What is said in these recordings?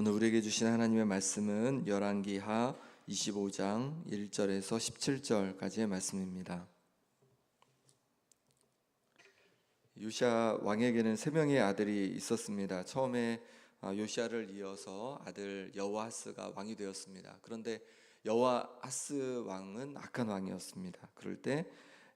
오늘 우리에게 주신 하나님의 말씀은 열왕기하 25장 1절에서 17절까지의 말씀입니다. 요시야 왕에게는 세 명의 아들이 있었습니다. 처음에 요시야를 이어서 아들 여호아스가 왕이 되었습니다. 그런데 여호아스 왕은 악한 왕이었습니다. 그럴 때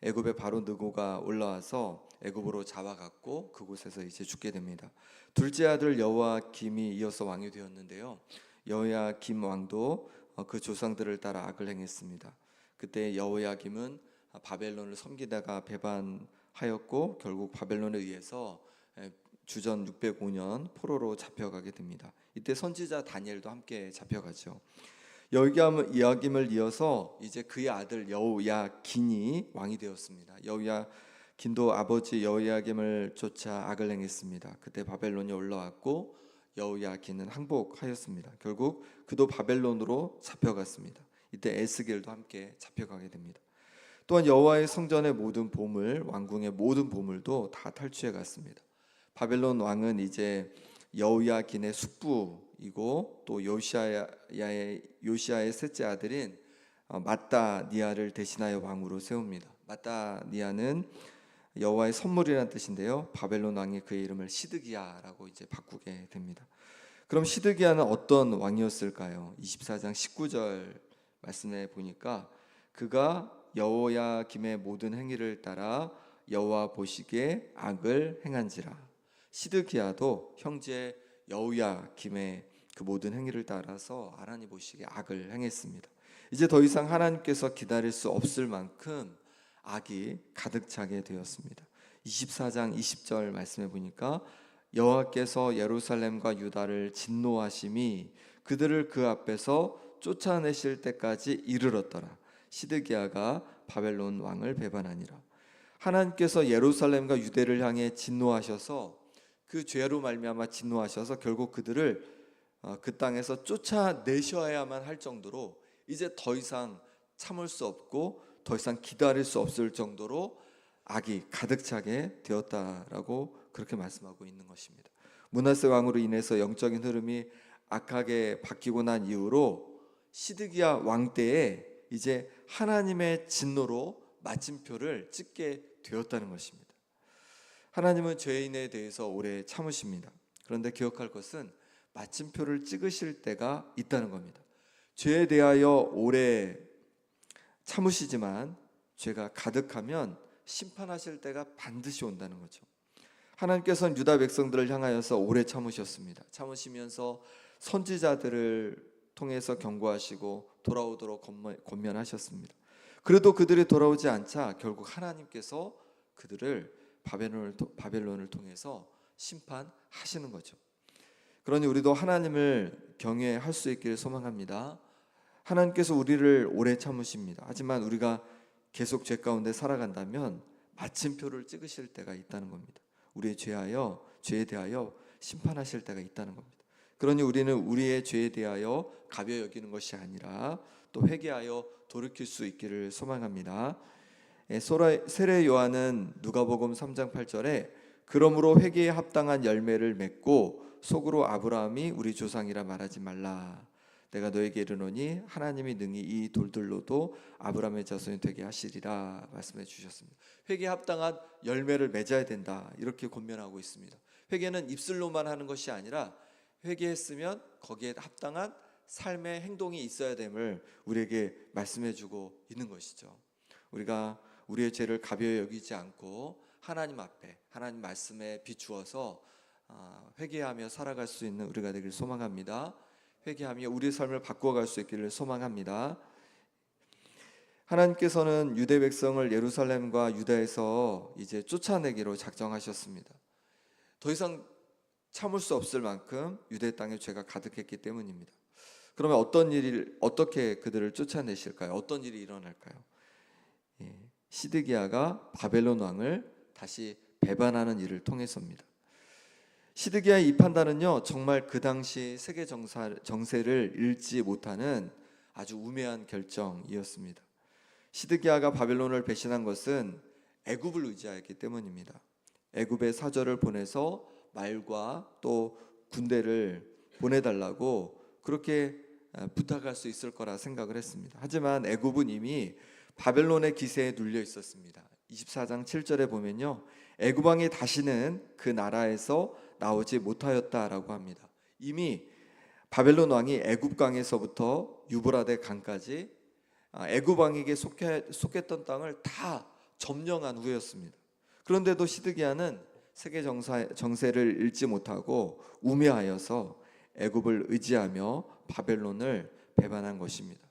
애굽의 바로 느고가 올라와서 애굽으로 잡아갔고 그곳에서 이제 죽게 됩니다. 둘째 아들 여호야김이 이어서 왕이 되었는데요. 여호야김 왕도 그 조상들을 따라 악을 행했습니다. 그때 여호야김은 바벨론을 섬기다가 배반하였고 결국 바벨론에 의해서 주전 605년 포로로 잡혀가게 됩니다. 이때 선지자 다니엘도 함께 잡혀가죠. 여호야김을 이어서 이제 그의 아들 여호야긴이 왕이 되었습니다. 여호야긴도 아버지 여호야김을 쫓아 악을 행했습니다. 그때 바벨론이 올라왔고 여호야긴은 항복하였습니다. 결국 그도 바벨론으로 잡혀갔습니다. 이때 에스겔도 함께 잡혀가게 됩니다. 또한 여호와의 성전의 모든 보물, 왕궁의 모든 보물도 다 탈취해 갔습니다. 바벨론 왕은 이제 여호야긴의 숙부이고 또 요시야의 셋째 아들인 마따니아를 대신하여 왕으로 세웁니다. 마따니아는 여호와의 선물이라는 뜻인데요. 바벨론 왕이 그의 이름을 시드기야라고 이제 바꾸게 됩니다. 그럼 시드기야는 어떤 왕이었을까요? 24장 19절 말씀에 보니까 그가 여호야김의 모든 행위를 따라 여호와 보시기에 악을 행한지라. 시드기야도 형제 여호야김의 그 모든 행위를 따라서 하나님 보시기에 악을 행했습니다. 이제 더 이상 하나님께서 기다릴 수 없을 만큼 악이 가득 차게 되었습니다. 24장 20절 말씀해 보니까 여호와께서 예루살렘과 유다를 진노하심이 그들을 그 앞에서 쫓아내실 때까지 이르렀더라. 시드기야가 바벨론 왕을 배반하니라. 하나님께서 예루살렘과 유대를 향해 진노하셔서 그 죄로 말미암아 진노하셔서 결국 그들을 그 땅에서 쫓아내셔야만 할 정도로 이제 더 이상 참을 수 없고 더 이상 기다릴 수 없을 정도로 악이 가득 차게 되었다라고 그렇게 말씀하고 있는 것입니다. 므낫세 왕으로 인해서 영적인 흐름이 악하게 바뀌고 난 이후로 시드기야 왕 때에 이제 하나님의 진노로 마침표를 찍게 되었다는 것입니다. 하나님은 죄인에 대해서 오래 참으십니다. 그런데 기억할 것은 마침표를 찍으실 때가 있다는 겁니다. 죄에 대하여 오래 참으시지만 죄가 가득하면 심판하실 때가 반드시 온다는 거죠. 하나님께서는 유다 백성들을 향하여서 오래 참으셨습니다. 참으시면서 선지자들을 통해서 경고하시고 돌아오도록 권면하셨습니다. 그래도 그들이 돌아오지 않자 결국 하나님께서 그들을 바벨론을 통해서 심판하시는 거죠. 그러니 우리도 하나님을 경외할 수 있기를 소망합니다. 하나님께서 우리를 오래 참으십니다. 하지만 우리가 계속 죄 가운데 살아간다면 마침표를 찍으실 때가 있다는 겁니다. 우리의 죄에 대하여 심판하실 때가 있다는 겁니다. 그러니 우리는 우리의 죄에 대하여 가벼이 여기는 것이 아니라 또 회개하여 돌이킬 수 있기를 소망합니다. 세례 요한은 누가복음 3장 8절에 그러므로 회개에 합당한 열매를 맺고 속으로 아브라함이 우리 조상이라 말하지 말라. 내가 너에게 이르노니 하나님이 능히 이 돌들로도 아브라함의 자손이 되게 하시리라 말씀해 주셨습니다. 회개에 합당한 열매를 맺어야 된다 이렇게 권면하고 있습니다. 회개는 입술로만 하는 것이 아니라 회개했으면 거기에 합당한 삶의 행동이 있어야 됨을 우리에게 말씀해 주고 있는 것이죠. 우리가 우리의 죄를 가벼이 여기지 않고 하나님 앞에 하나님 말씀에 비추어서 회개하며 살아갈 수 있는 우리가 되길 소망합니다. 회개하며 우리의 삶을 바꾸어갈 수 있기를 소망합니다. 하나님께서는 유대 백성을 예루살렘과 유다에서 이제 쫓아내기로 작정하셨습니다. 더 이상 참을 수 없을 만큼 유대 땅에 죄가 가득했기 때문입니다. 그러면 어떻게 그들을 쫓아내실까요? 어떤 일이 일어날까요? 시드기야가 바벨론 왕을 다시 배반하는 일을 통해서입니다. 시드기야의 이 판단은요 정말 그 당시 세계 정세를 읽지 못하는 아주 우매한 결정이었습니다. 시드기야가 바벨론을 배신한 것은 애굽을 의지하였기 때문입니다. 애굽에 사절을 보내서 말과 또 군대를 보내달라고 그렇게 부탁할 수 있을 거라 생각을 했습니다. 하지만 애굽은 이미 바벨론의 기세에 눌려 있었습니다. 24장 7절에 보면요, 애굽 왕이 다시는 그 나라에서 나오지 못하였다라고 합니다. 이미 바벨론 왕이 애굽 강에서부터 유브라데 강까지 애굽 왕에게 속했던 땅을 다 점령한 후였습니다. 그런데도 시드기야는 세계 정세를 읽지 못하고 우매하여서 애굽을 의지하며 바벨론을 배반한 것입니다.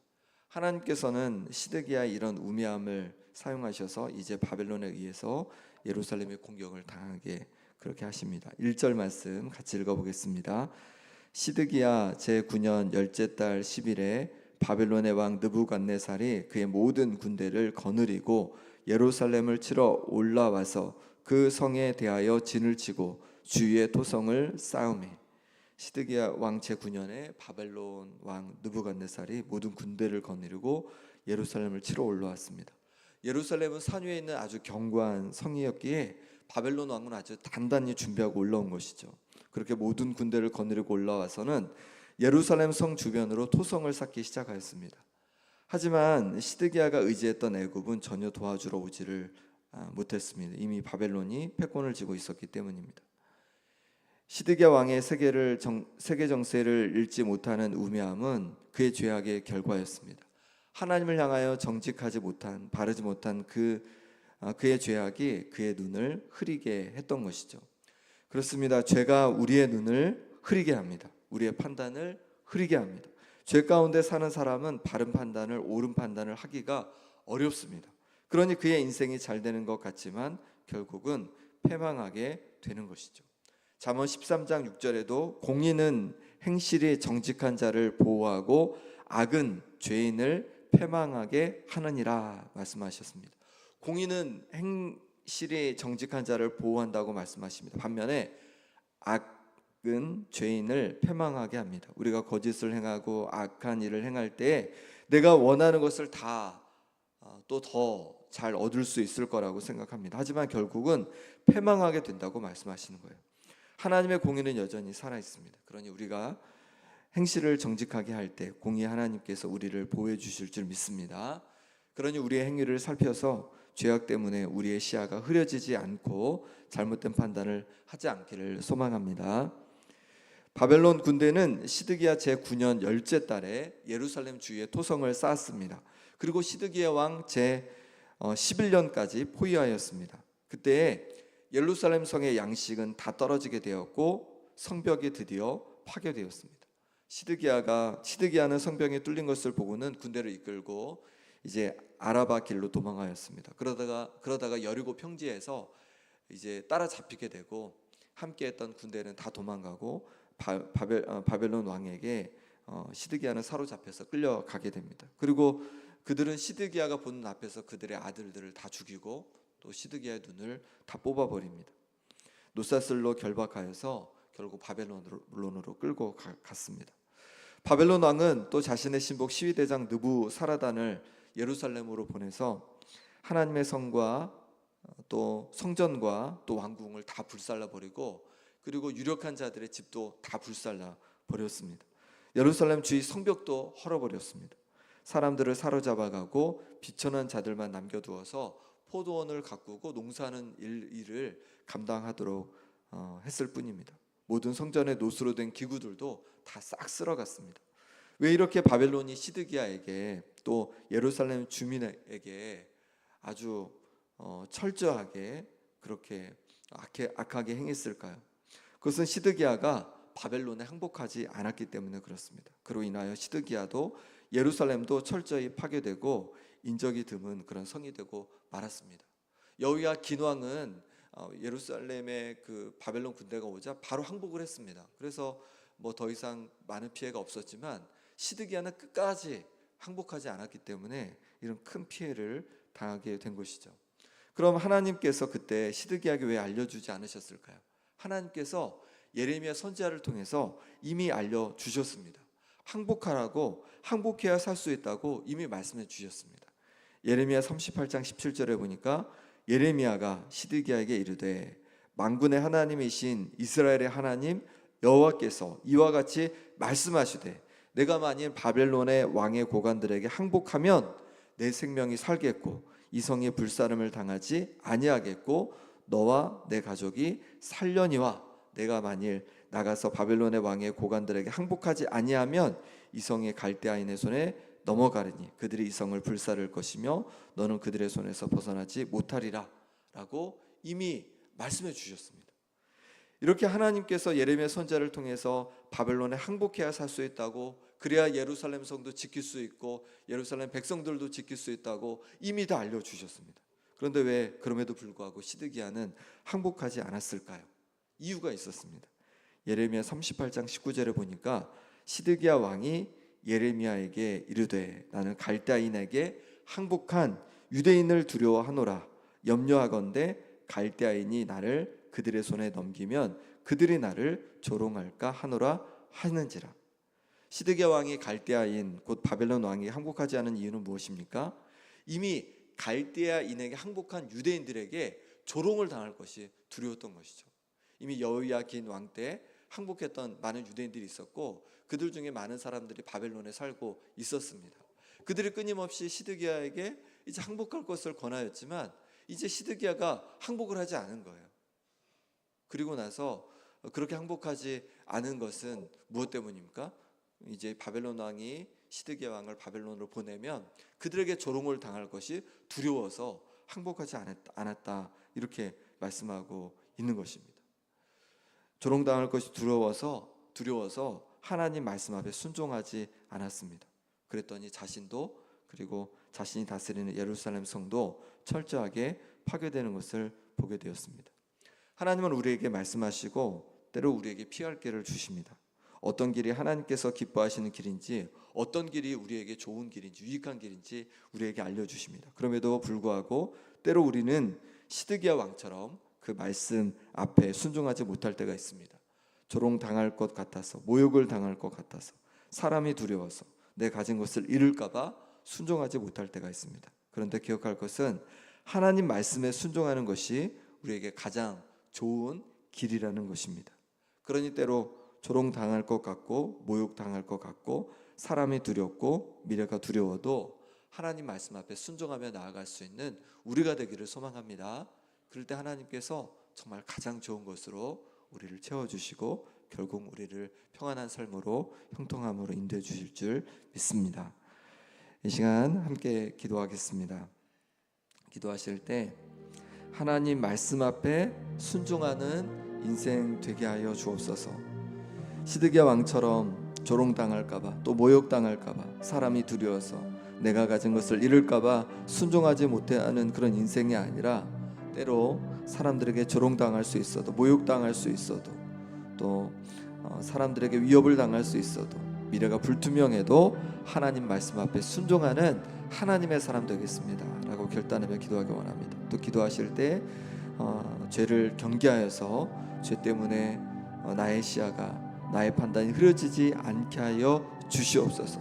하나님께서는 시드기야의 이런 우매함을 사용하셔서 이제 바벨론에 의해서 예루살렘의 공격을 당하게 그렇게 하십니다. 1절 말씀 같이 읽어보겠습니다. 시드기야 제9년 열째 달 10일에 바벨론의 왕 느부갓네살이 그의 모든 군대를 거느리고 예루살렘을 치러 올라와서 그 성에 대하여 진을 치고 주위의 토성을 쌓으매. 시드기야 왕 제9년에 바벨론 왕 느부갓네살이 모든 군대를 거느리고 예루살렘을 치러 올라왔습니다. 예루살렘은 산 위에 있는 아주 견고한 성이었기에 바벨론 왕은 아주 단단히 준비하고 올라온 것이죠. 그렇게 모든 군대를 거느리고 올라와서는 예루살렘 성 주변으로 토성을 쌓기 시작하였습니다. 하지만 시드기야가 의지했던 애굽은 전혀 도와주러 오지를 못했습니다. 이미 바벨론이 패권을 쥐고 있었기 때문입니다. 시드기야 왕의 세계 정세를 읽지 못하는 우매함은 그의 죄악의 결과였습니다. 하나님을 향하여 정직하지 못한, 바르지 못한 그의 죄악이 그의 눈을 흐리게 했던 것이죠. 그렇습니다. 죄가 우리의 눈을 흐리게 합니다. 우리의 판단을 흐리게 합니다. 죄 가운데 사는 사람은 바른 판단을, 옳은 판단을 하기가 어렵습니다. 그러니 그의 인생이 잘 되는 것 같지만 결국은 패망하게 되는 것이죠. 잠언 13장 6절에도 공의는 행실이 정직한 자를 보호하고 악은 죄인을 패망하게 하느니라 말씀하셨습니다. 공의는 행실이 정직한 자를 보호한다고 말씀하십니다. 반면에 악은 죄인을 패망하게 합니다. 우리가 거짓을 행하고 악한 일을 행할 때 내가 원하는 것을 다 또 더 잘 얻을 수 있을 거라고 생각합니다. 하지만 결국은 패망하게 된다고 말씀하시는 거예요. 하나님의 공의는 여전히 살아 있습니다. 그러니 우리가 행실을 정직하게 할 때 공의 하나님께서 우리를 보호해 주실 줄 믿습니다. 그러니 우리의 행위를 살펴서 죄악 때문에 우리의 시야가 흐려지지 않고 잘못된 판단을 하지 않기를 소망합니다. 바벨론 군대는 시드기야 제9년 열째 달에 예루살렘 주위에 토성을 쌓았습니다. 그리고 시드기야 왕 제11년까지 포위하였습니다. 그때 예루살렘 성의 양식은 다 떨어지게 되었고 성벽이 드디어 파괴되었습니다. 시드기야는 성벽이 뚫린 것을 보고는 군대를 이끌고 이제 아라바 길로 도망하였습니다. 그러다가 여리고 평지에서 이제 따라잡히게 되고 함께했던 군대는 다 도망가고 바벨론 왕에게 시드기야는 사로잡혀서 끌려가게 됩니다. 그리고 그들은 시드기야가 보는 앞에서 그들의 아들들을 다 죽이고 또 시드기야의 눈을 다 뽑아버립니다. 노사슬로 결박하여서 결국 바벨론으로 끌고 갔습니다. 바벨론 왕은 또 자신의 신복 시위대장 느부사라단을 예루살렘으로 보내서 하나님의 성과 또 성전과 또 왕궁을 다 불살라 버리고 그리고 유력한 자들의 집도 다 불살라 버렸습니다. 예루살렘 주위 성벽도 헐어버렸습니다. 사람들을 사로잡아가고 비천한 자들만 남겨두어서 포도원을 가꾸고 농사하는 일을 감당하도록 했을 뿐입니다. 모든 성전의 노수로 된 기구들도 다 싹 쓸어갔습니다. 왜 이렇게 바벨론이 시드기야에게 또 예루살렘 주민에게 아주 철저하게 그렇게 악하게 행했을까요? 그것은 시드기야가 바벨론에 항복하지 않았기 때문에 그렇습니다. 그로 인하여 시드기야도 예루살렘도 철저히 파괴되고 인적이 드문 그런 성이 되고 말았습니다. 여호야 긴왕은 예루살렘에 그 바벨론 군대가 오자 바로 항복을 했습니다. 그래서 뭐 더 이상 많은 피해가 없었지만 시드기야는 끝까지 항복하지 않았기 때문에 이런 큰 피해를 당하게 된 것이죠. 그럼 하나님께서 그때 시드기야에게 왜 알려주지 않으셨을까요? 하나님께서 예레미야 선지자를 통해서 이미 알려주셨습니다. 항복하라고, 항복해야 살 수 있다고 이미 말씀해 주셨습니다. 예레미야 38장 17절에 보니까 예레미야가 시드기야에게 이르되 만군의 하나님이신 이스라엘의 하나님 여호와께서 이와 같이 말씀하시되 내가 만일 바벨론의 왕의 고관들에게 항복하면 내 생명이 살겠고 이 성이 불사름을 당하지 아니하겠고 너와 내 가족이 살려니와 내가 만일 나가서 바벨론의 왕의 고관들에게 항복하지 아니하면 이 성이 갈대아인의 손에 넘어가리니 그들이 이 성을 불사를 것이며 너는 그들의 손에서 벗어나지 못하리라 라고 이미 말씀해 주셨습니다. 이렇게 하나님께서 예레미야 선지자를 통해서 바벨론에 항복해야 살 수 있다고, 그래야 예루살렘 성도 지킬 수 있고 예루살렘 백성들도 지킬 수 있다고 이미 다 알려주셨습니다. 그런데 왜 그럼에도 불구하고 시드기야는 항복하지 않았을까요? 이유가 있었습니다. 예레미야 38장 19절에 보니까 시드기야 왕이 예레미야에게 이르되 나는 갈대아인에게 항복한 유대인을 두려워하노라. 염려하건대 갈대아인이 나를 그들의 손에 넘기면 그들이 나를 조롱할까 하노라 하는지라. 시드기야 왕이 갈대아인 곧 바벨론 왕이 항복하지 않은 이유는 무엇입니까? 이미 갈대아인에게 항복한 유대인들에게 조롱을 당할 것이 두려웠던 것이죠. 이미 여호야긴 왕 때 항복했던 많은 유대인들이 있었고 그들 중에 많은 사람들이 바벨론에 살고 있었습니다. 그들이 끊임없이 시드기야에게 이제 항복할 것을 권하였지만 이제 시드기야가 항복을 하지 않은 거예요. 그리고 나서 그렇게 항복하지 않은 것은 무엇 때문입니까? 이제 바벨론 왕이 시드기야 왕을 바벨론으로 보내면 그들에게 조롱을 당할 것이 두려워서 항복하지 않았다 이렇게 말씀하고 있는 것입니다. 조롱당할 것이 두려워서 하나님 말씀 앞에 순종하지 않았습니다. 그랬더니 자신도 그리고 자신이 다스리는 예루살렘 성도 철저하게 파괴되는 것을 보게 되었습니다. 하나님은 우리에게 말씀하시고 때로 우리에게 피할 길을 주십니다. 어떤 길이 하나님께서 기뻐하시는 길인지, 어떤 길이 우리에게 좋은 길인지, 유익한 길인지 우리에게 알려주십니다. 그럼에도 불구하고 때로 우리는 시드기야 왕처럼 그 말씀 앞에 순종하지 못할 때가 있습니다. 조롱당할 것 같아서, 모욕을 당할 것 같아서, 사람이 두려워서 내 가진 것을 잃을까 봐 순종하지 못할 때가 있습니다. 그런데 기억할 것은 하나님 말씀에 순종하는 것이 우리에게 가장 좋은 길이라는 것입니다. 그러니 때로 조롱당할 것 같고 모욕당할 것 같고 사람이 두렵고 미래가 두려워도 하나님 말씀 앞에 순종하며 나아갈 수 있는 우리가 되기를 소망합니다. 그럴 때 하나님께서 정말 가장 좋은 것으로 우리를 채워주시고 결국 우리를 평안한 삶으로 형통함으로 인도해 주실 줄 믿습니다. 이 시간 함께 기도하겠습니다. 기도하실 때 하나님 말씀 앞에 순종하는 인생 되게 하여 주옵소서. 시드기야 왕처럼 조롱당할까봐 또 모욕당할까봐 사람이 두려워서 내가 가진 것을 잃을까봐 순종하지 못하는 그런 인생이 아니라 때로 사람들에게 조롱당할 수 있어도 모욕당할 수 있어도 또 사람들에게 위협을 당할 수 있어도 미래가 불투명해도 하나님 말씀 앞에 순종하는 하나님의 사람 되겠습니다 라고 결단하며 기도하기 원합니다. 또 기도하실 때 죄를 경계하여서 죄 때문에 나의 시야가 나의 판단이 흐려지지 않게 하여 주시옵소서.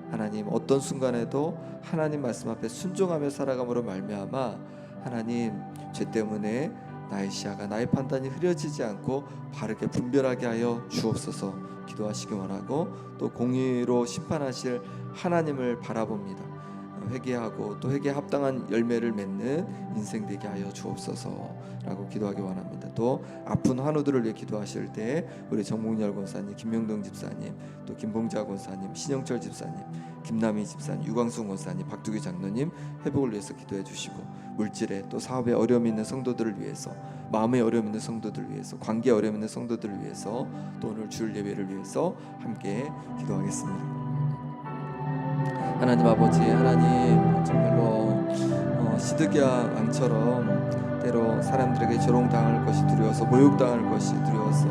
하나님 어떤 순간에도 하나님 말씀 앞에 순종하며 살아감으로 말미암아 하나님 죄 때문에 나의 시야가 나의 판단이 흐려지지 않고 바르게 분별하게 하여 주옵소서 기도하시기 원하고 또 공의로 심판하실 하나님을 바라봅니다. 회개하고 또 회개에 합당한 열매를 맺는 인생 되게 하여 주옵소서라고 기도하기 원합니다. 또 아픈 환우들을 위해 기도하실 때 우리 정몽열 권사님, 김명동 집사님, 또 김봉자 권사님, 신영철 집사님, 김남희 집사님, 유광수 권사님, 박두기 장로님 회복을 위해서 기도해 주시고 물질에 또 사업에 어려움이 있는 성도들을 위해서 마음에 어려움이 있는 성도들을 위해서 관계에 어려움이 있는 성도들을 위해서 또 오늘 주일 예배를 위해서 함께 기도하겠습니다. 하나님 아버지, 하나님 정말로 시드기야 왕처럼 때로 사람들에게 조롱당할 것이 두려워서 모욕당할 것이 두려워서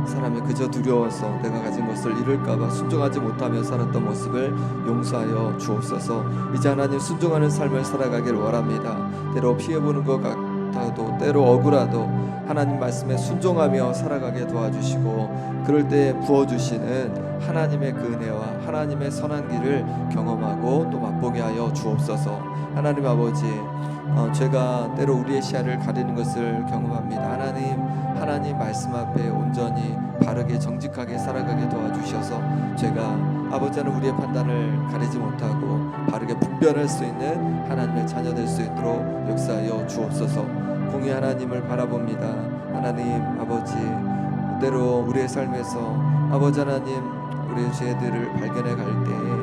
사람이 그저 두려워서 내가 가진 것을 잃을까봐 순종하지 못하며 살았던 모습을 용서하여 주옵소서. 이제 하나님 순종하는 삶을 살아가기를 원합니다. 때로 피해보는 것 같아도 때로 억울하도 하나님 말씀에 순종하며 살아가게 도와주시고 그럴 때 부어주시는 하나님의 그 은혜와 하나님의 선한 길을 경험하고 또 맛보게 하여 주옵소서. 하나님 아버지, 죄가 때로 우리의 시야를 가리는 것을 경험합니다. 하나님 말씀 앞에 온전히 바르게 정직하게 살아가게 도와주셔서 죄가 아버지 하나님 우리의 판단을 가리지 못하고 바르게 분별할 수 있는 하나님의 자녀 될 수 있도록 역사하여 주옵소서. 공의 하나님을 바라봅니다. 하나님 아버지, 때로 우리의 삶에서 아버지 하나님 우리의 죄들을 발견해 갈 때에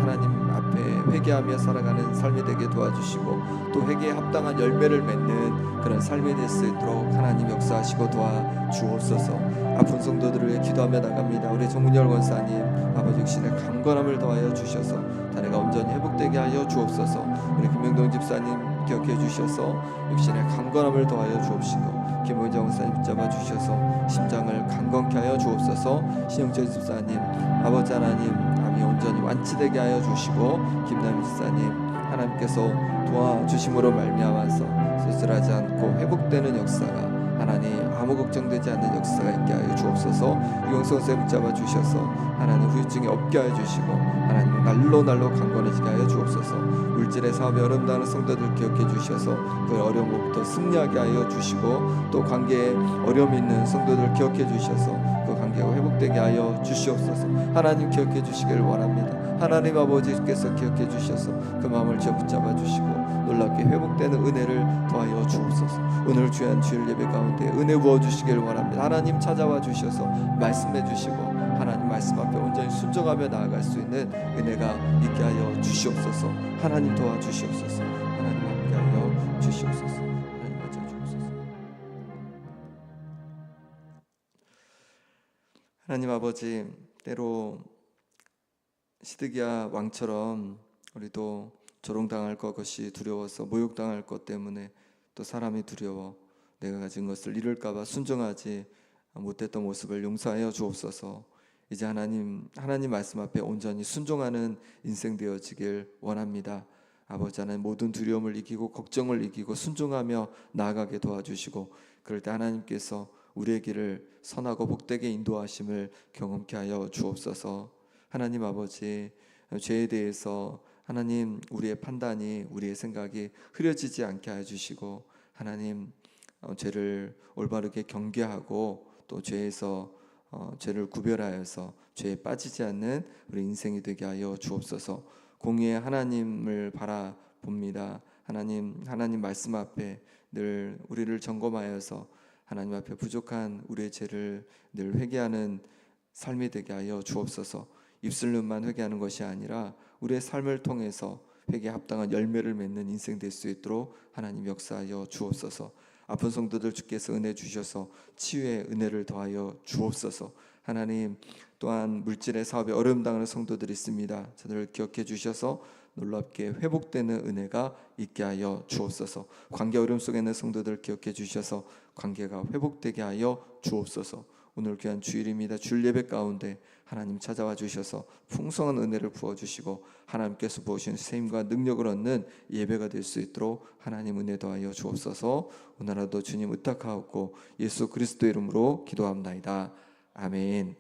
하나님 앞에 회개하며 살아가는 삶이 되게 도와주시고 또 회개에 합당한 열매를 맺는 그런 삶이 될 수 있도록 하나님 역사하시고 도와주옵소서. 아픈 성도들을 위해 기도하며 나갑니다. 우리 정문열 권사님 아버지 육신의 강건함을 더하여 주셔서 다리가 온전히 회복되게 하여 주옵소서. 우리 김명동 집사님 기억해 주셔서 육신의 강건함을 더하여 주옵시고 김은정 목사님 붙잡아 주셔서 심장을 강건케 하여 주옵소서. 신영철 집사님 아버지 하나님 암이 온전히 완치되게 하여 주시고 김남희 집사님 하나님께서 도와주심으로 말미암아서 수술하지 않고 회복되는 역사가 하나님 아무 걱정되지 않는 역사가 있게 하여 주옵소서. 유영선 선생님 붙잡아 주셔서 하나님 후유증이 없게 하여 주시고 하나님 날로 강건해지게 하여 주옵소서. 물질의 사업에 어려움 당하는 성도들 기억해 주셔서 그 어려움부터 승리하게 하여 주시고 또 관계에 어려움이 있는 성도들 기억해 주셔서 그 관계가 회복되게 하여 주시옵소서. 하나님 기억해 주시길 원합니다. 하나님 아버지께서 기억해 주셔서 그 마음을 붙잡아 주시고 놀랍게 회복되는 은혜를 더하여 주옵소서. 오늘 귀한 주일 예배 가운데 은혜 부어 주시길 원합니다. 하나님 찾아와 주셔서 말씀해 주시고 하나님 말씀 앞에 온전히 순종하며 나아갈 수 있는 은혜가 있게 하여 주시옵소서. 하나님 도와주시옵소서. 하나님 함께 하여 주시옵소서. 하나님 맞아 주옵소서. 하나님 아버지, 때로 시드기야 왕처럼 우리도 조롱당할 것이 두려워서 모욕당할 것 때문에 또 사람이 두려워 내가 가진 것을 잃을까 봐 순종하지 못했던 모습을 용서하여 주옵소서. 이제 하나님 말씀 앞에 온전히 순종하는 인생 되어지길 원합니다. 아버지 하나님 모든 두려움을 이기고 걱정을 이기고 순종하며 나아가게 도와주시고 그럴 때 하나님께서 우리의 길을 선하고 복되게 인도하심을 경험케 하여 주옵소서. 하나님 아버지, 죄에 대해서 하나님 우리의 판단이 우리의 생각이 흐려지지 않게 하여 주시고 하나님 죄를 올바르게 경계하고 또 죄에서 죄를 구별하여서 죄에 빠지지 않는 우리 인생이 되게 하여 주옵소서. 공의의 하나님을 바라봅니다. 하나님 말씀 앞에 늘 우리를 점검하여서 하나님 앞에 부족한 우리의 죄를 늘 회개하는 삶이 되게 하여 주옵소서. 입술로만 회개하는 것이 아니라 우리의 삶을 통해서 회개에 합당한 열매를 맺는 인생 될 수 있도록 하나님 역사하여 주옵소서. 아픈 성도들 주께서 은혜 주셔서 치유의 은혜를 더하여 주옵소서. 하나님 또한 물질의 사업에 어려움 당하는 성도들이 있습니다. 저들을 기억해 주셔서 놀랍게 회복되는 은혜가 있게 하여 주옵소서. 관계 어려움 속에 있는 성도들을 기억해 주셔서 관계가 회복되게 하여 주옵소서. 오늘 귀한 주일입니다. 주일 예배 가운데 하나님 찾아와 주셔서 풍성한 은혜를 부어주시고 하나님께서 부으신 세임과 능력을 얻는 예배가 될 수 있도록 하나님 은혜 더하여 주옵소서. 오늘 하루도 주님 의탁하옵고 예수 그리스도 이름으로 기도합나이다. 아멘.